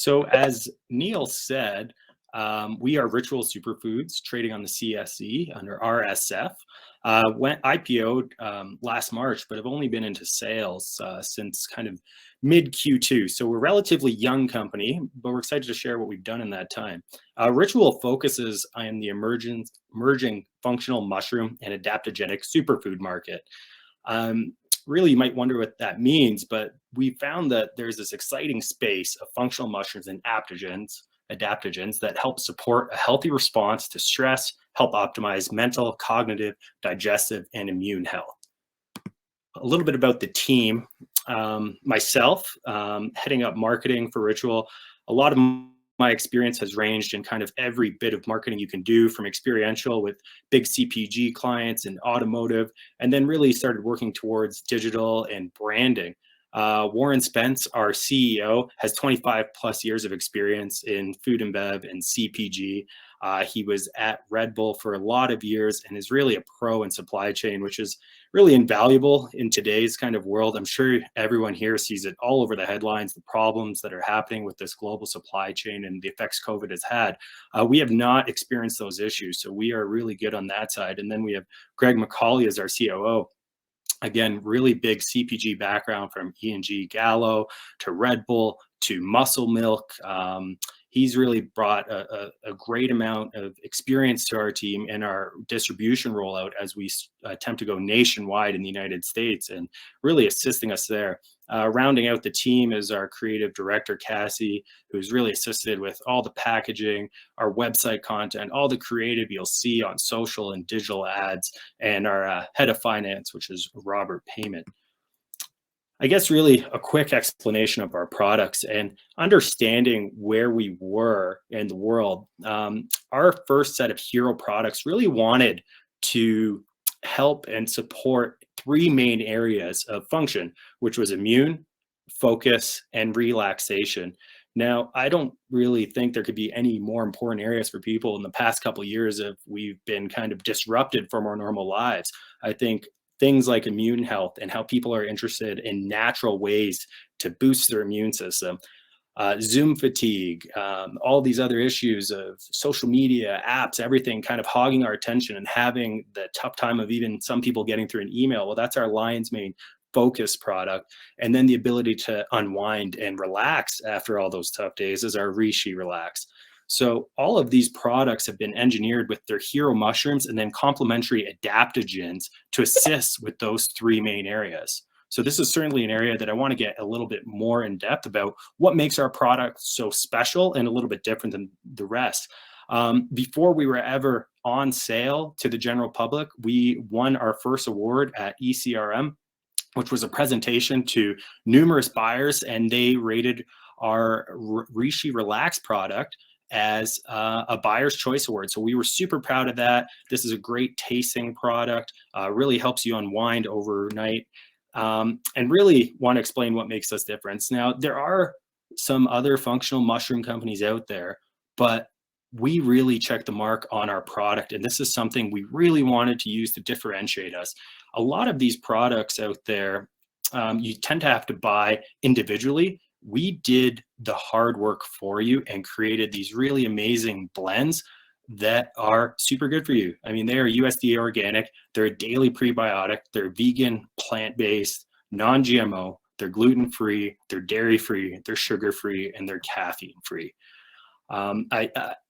So as Neil said, we are Rritual Superfoods trading on the CSE under RSF. Went IPO'd last March, but have only been into sales since kind of mid Q2. So we're a relatively young company, but we're excited to share what we've done in that time. Rritual focuses on the emerging functional mushroom and adaptogenic superfood market. Really, you might wonder what that means, but we found that there's this exciting space of functional mushrooms and adaptogens that help support a healthy response to stress, help optimize mental, cognitive, digestive, and immune health. A little bit about the team. Myself, heading up marketing for Rritual. A lot of my experience has ranged in kind of every bit of marketing you can do, from experiential with big CPG clients and automotive, and then really started working towards digital and branding. Warren Spence, our CEO, has 25 plus years of experience in food and bev and CPG. He was at Red Bull for a lot of years and is really a pro in supply chain, which is really invaluable in today's kind of world. I'm sure everyone here sees it all over the headlines, the problems that are happening with this global supply chain and the effects COVID has had. We have not experienced those issues, so we are really good on that side. And then we have Greg McCauley as our COO. Again, really big CPG background from E&G Gallo to Red Bull to Muscle Milk. He's really brought a great amount of experience to our team in our distribution rollout as we attempt to go nationwide in the United States, and really assisting us there. Rounding out the team is our creative director, Cassie, who's really assisted with all the packaging, our website content, all the creative you'll see on social and digital ads, and our head of finance, which is Robert Payment. I guess really a quick explanation of our products and understanding where we were in the world. Our first set of hero products really wanted to help and support three main areas of function, which was immune, focus, and relaxation. Now, I don't really think there could be any more important areas for people in the past couple of years if we've been kind of disrupted from our normal lives. I think things like immune health and how people are interested in natural ways to boost their immune system, Zoom fatigue, all these other issues of social media, apps, everything kind of hogging our attention and having the tough time of even some people getting through an email. Well, that's our lion's mane focus product. And then the ability to unwind and relax after all those tough days is our Reishi Relax. So all of these products have been engineered with their hero mushrooms and then complementary adaptogens to assist with those three main areas. So this is certainly an area that I want to get a little bit more in depth about what makes our product so special and a little bit different than the rest. Before we were ever on sale to the general public, we won our first award at ECRM, which was a presentation to numerous buyers, and they rated our Reishi Relax product as a buyer's choice award. So we were super proud of that. This is a great tasting product, really helps you unwind overnight, and really want to explain what makes us different. Now, there are some other functional mushroom companies out there, but we really check the mark on our product. And this is something we really wanted to use to differentiate us. A lot of these products out there, you tend to have to buy individually. We did the hard work for you and created these really amazing blends that are super good for you. I mean, they are USDA organic, they're a daily prebiotic, they're vegan, plant-based, non-GMO, they're gluten-free, they're dairy-free, they're sugar-free, and they're caffeine-free.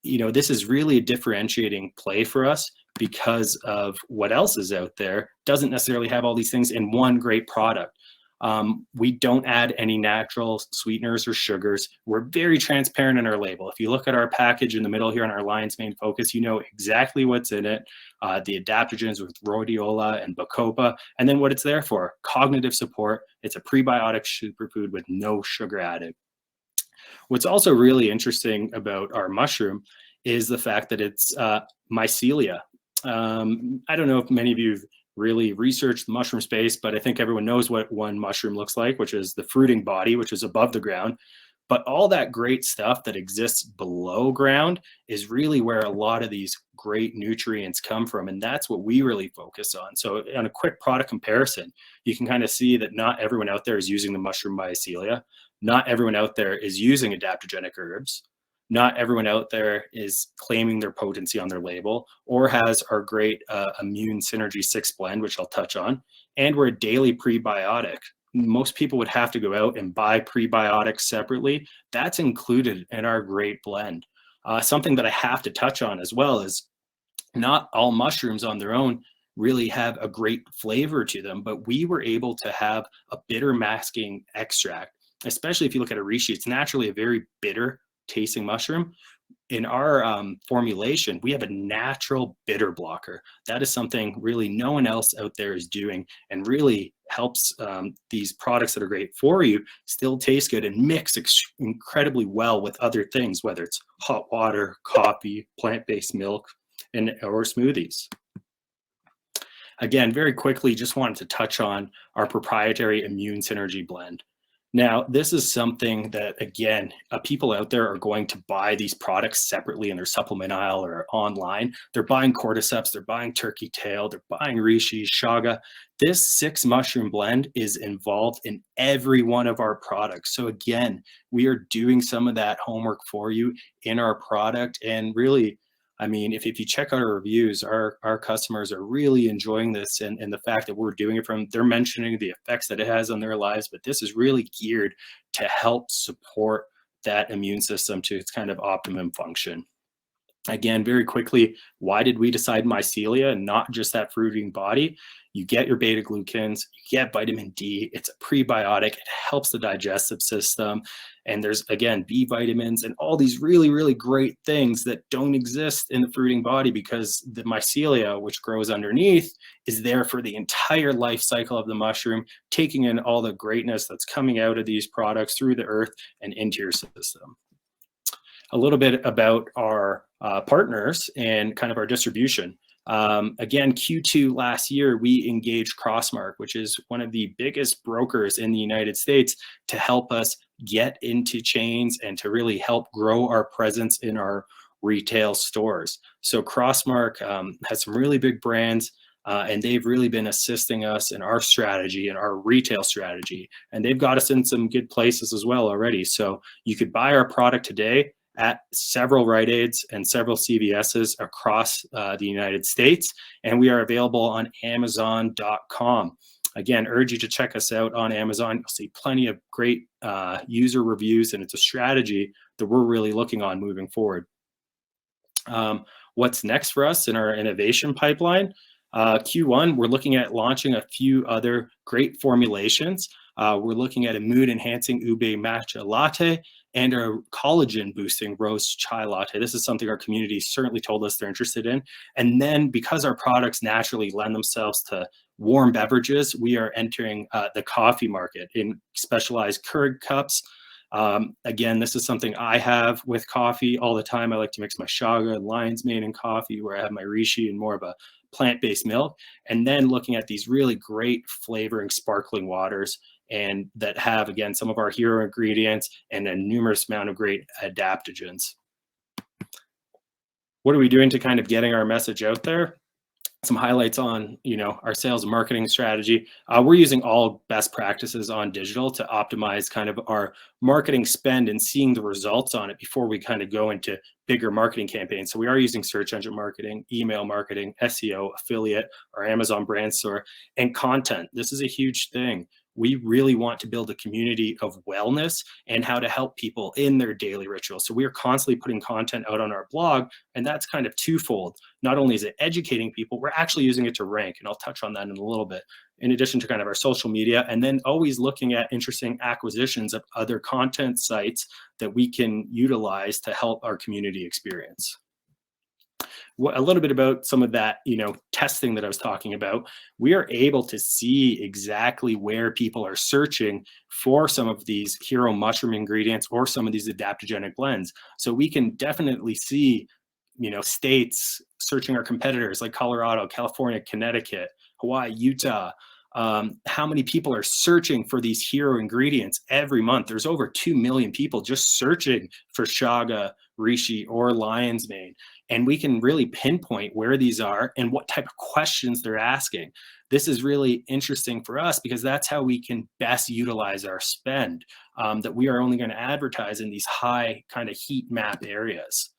This is really a differentiating play for us because of what else is out there. Doesn't necessarily have all these things in one great product. We don't add any natural sweeteners or sugars. We're very transparent in our label. If you look at our package in the middle here on our lion's mane focus, you know exactly what's in it, the adaptogens with rhodiola and bacopa, and then what it's there for, cognitive support. It's a prebiotic superfood with no sugar added. What's also really interesting about our mushroom is the fact that it's mycelia. I don't know if many of you have really researched the mushroom space, but I think everyone knows what one mushroom looks like, which is the fruiting body, which is above the ground. But all that great stuff that exists below ground is really where a lot of these great nutrients come from. And that's what we really focus on. So, on a quick product comparison, you can kind of see that not everyone out there is using the mushroom mycelia. Not everyone out there is using adaptogenic herbs. Not everyone out there is claiming their potency on their label or has our great immune synergy 6 blend, which I'll touch on. And we're a daily prebiotic. Most people would have to go out and buy prebiotics separately. That's included in our great blend. Something that I have to touch on as well is not all mushrooms on their own really have a great flavor to them, but we were able to have a bitter masking extract, especially if you look at a reishi. It's naturally a very bitter tasting mushroom. In our formulation, we have a natural bitter blocker. That is something really no one else out there is doing, and really helps these products that are great for you still taste good and mix incredibly well with other things, whether it's hot water, coffee, plant-based milk, or smoothies. Again, very quickly, just wanted to touch on our proprietary immune synergy blend. Now, this is something that, again, people out there are going to buy these products separately in their supplement aisle or online. They're buying cordyceps, they're buying turkey tail, they're buying reishi, chaga. This 6 mushroom blend is involved in every one of our products. So again, we are doing some of that homework for you in our product. And really, I mean, if you check out our reviews, our customers are really enjoying this, and the fact that we're doing it from, they're mentioning the effects that it has on their lives, but this is really geared to help support that immune system to its kind of optimum function. Again, very quickly, why did we decide mycelia and not just that fruiting body? You get your beta glucans, you get vitamin D, it's a prebiotic, it helps the digestive system. And there's, again, B vitamins and all these really, really great things that don't exist in the fruiting body, because the mycelia, which grows underneath, is there for the entire life cycle of the mushroom, taking in all the greatness that's coming out of these products through the earth and into your system. A little bit about our partners and kind of our distribution. Again, Q2 last year, we engaged Crossmark, which is one of the biggest brokers in the United States, to help us get into chains and to really help grow our presence in our retail stores. So Crossmark has some really big brands, and they've really been assisting us in our strategy and our retail strategy. And they've got us in some good places as well already. So you could buy our product today at several Rite Aids and several CVS's across the United States. And we are available on Amazon.com. Again, urge you to check us out on Amazon. You'll see plenty of great user reviews, and it's a strategy that we're really looking on moving forward. What's next for us in our innovation pipeline? Q1, we're looking at launching a few other great formulations. We're looking at a mood-enhancing ube matcha latte and a collagen-boosting rose chai latte. This is something our community certainly told us they're interested in. And then, because our products naturally lend themselves to warm beverages, we are entering the coffee market in specialized Keurig cups. Again, this is something I have with coffee all the time. I like to mix my chaga and lion's mane in coffee, where I have my reishi and more of a plant-based milk. And then looking at these really great flavoring sparkling waters, and that have, again, some of our hero ingredients and a numerous amount of great adaptogens. What are we doing to kind of getting our message out there? Some highlights on, our sales and marketing strategy. We're using all best practices on digital to optimize kind of our marketing spend and seeing the results on it before we kind of go into bigger marketing campaigns. So we are using search engine marketing, email marketing, SEO, affiliate, our Amazon brand store, and content. This is a huge thing. We really want to build a community of wellness and how to help people in their daily rituals. So we are constantly putting content out on our blog, and that's kind of twofold. Not only is it educating people, we're actually using it to rank, and I'll touch on that in a little bit, in addition to kind of our social media, and then always looking at interesting acquisitions of other content sites that we can utilize to help our community experience. A little bit about some of that, testing that I was talking about. We are able to see exactly where people are searching for some of these hero mushroom ingredients or some of these adaptogenic blends. So we can definitely see, states searching our competitors like Colorado, California, Connecticut, Hawaii, Utah. How many people are searching for these hero ingredients every month? There's over 2 million people just searching for chaga, reishi, or lion's mane. And we can really pinpoint where these are and what type of questions they're asking. This is really interesting for us because that's how we can best utilize our spend, that we are only going to advertise in these high kind of heat map areas.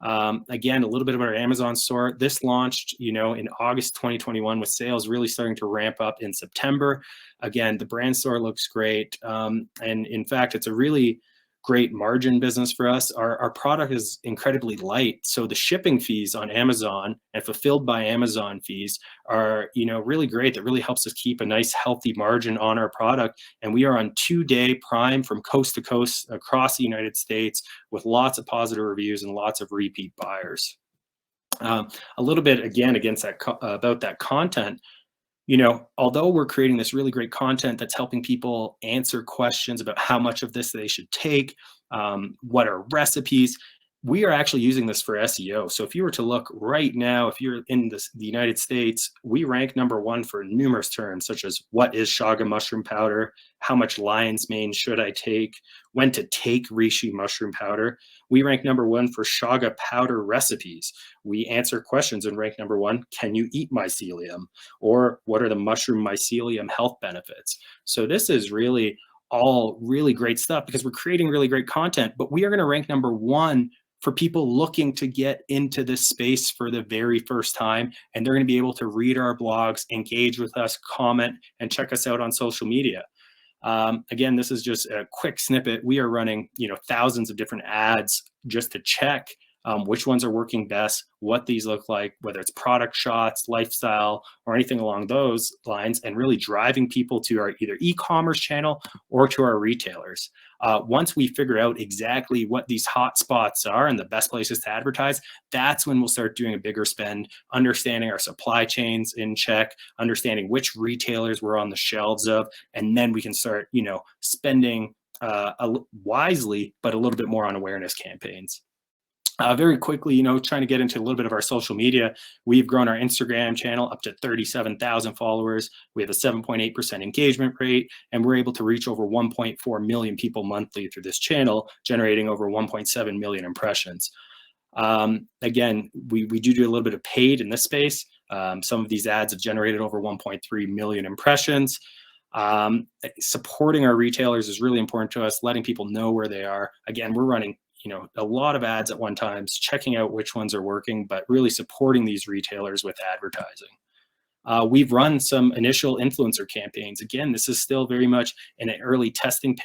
Again, a little bit about our Amazon store. This launched, in August 2021 with sales really starting to ramp up in September. Again, the brand store looks great. And in fact, it's a really great margin business for us. Our product is incredibly light. So the shipping fees on Amazon and fulfilled by Amazon fees are, really great. That really helps us keep a nice healthy margin on our product. And we are on 2-day Prime from coast to coast across the United States with lots of positive reviews and lots of repeat buyers. A little bit again against that about that content. Although we're creating this really great content that's helping people answer questions about how much of this they should take, what are recipes, we are actually using this for SEO. So if you were to look right now, if you're in the United States, we rank #1 for numerous terms, such as what is chaga mushroom powder, how much lion's mane should I take, when to take reishi mushroom powder. We rank #1 for chaga powder recipes. We answer questions and rank #1, can you eat mycelium? Or what are the mushroom mycelium health benefits? So this is really all really great stuff because we're creating really great content, but we are going to rank #1 for people looking to get into this space for the very first time. And they're going to be able to read our blogs, engage with us, comment, and check us out on social media. Again, this is just a quick snippet. We are running, thousands of different ads just to check which ones are working best, what these look like, whether it's product shots, lifestyle, or anything along those lines, and really driving people to our either e-commerce channel or to our retailers. Once we figure out exactly what these hot spots are and the best places to advertise, that's when we'll start doing a bigger spend, understanding our supply chains in check, understanding which retailers we're on the shelves of, and then we can start, spending wisely, but a little bit more on awareness campaigns. Very quickly, trying to get into a little bit of our social media. We've grown our Instagram channel up to 37,000 followers. We have a 7.8% engagement rate, and we're able to reach over 1.4 million people monthly through this channel, generating over 1.7 million impressions. Again, we do a little bit of paid in this space. Some of these ads have generated over 1.3 million impressions. Supporting our retailers is really important to us, letting people know where they are. Again, we're running a lot of ads at one time, checking out which ones are working, but really supporting these retailers with advertising. We've run some initial influencer campaigns. Again, this is still very much in an early testing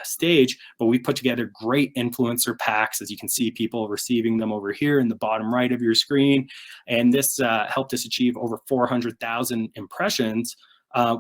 stage, but we put together great influencer packs. As you can see, people receiving them over here in the bottom right of your screen. And this helped us achieve over 400,000 impressions,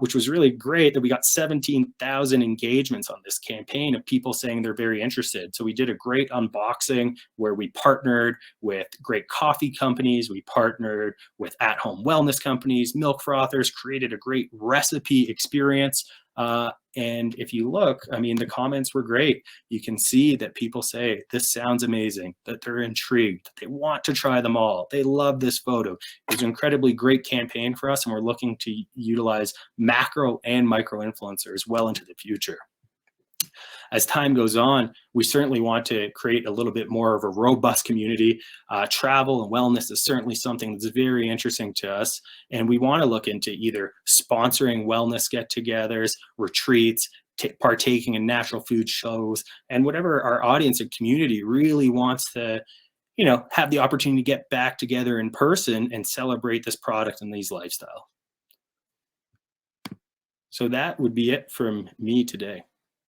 which was really great that we got 17,000 engagements on this campaign of people saying they're very interested. So we did a great unboxing where we partnered with great coffee companies. We partnered with at-home wellness companies, milk frothers, created a great recipe experience. And if you look, the comments were great. You can see that people say, this sounds amazing, that they're intrigued, that they want to try them all. They love this photo. It's an incredibly great campaign for us, and we're looking to utilize macro and micro influencers well into the future. As time goes on, we certainly want to create a little bit more of a robust community. Travel and wellness is certainly something that's very interesting to us. And we want to look into either sponsoring wellness get-togethers, retreats, partaking in natural food shows, and whatever our audience and community really wants to, have the opportunity to get back together in person and celebrate this product and these lifestyle. So that would be it from me today.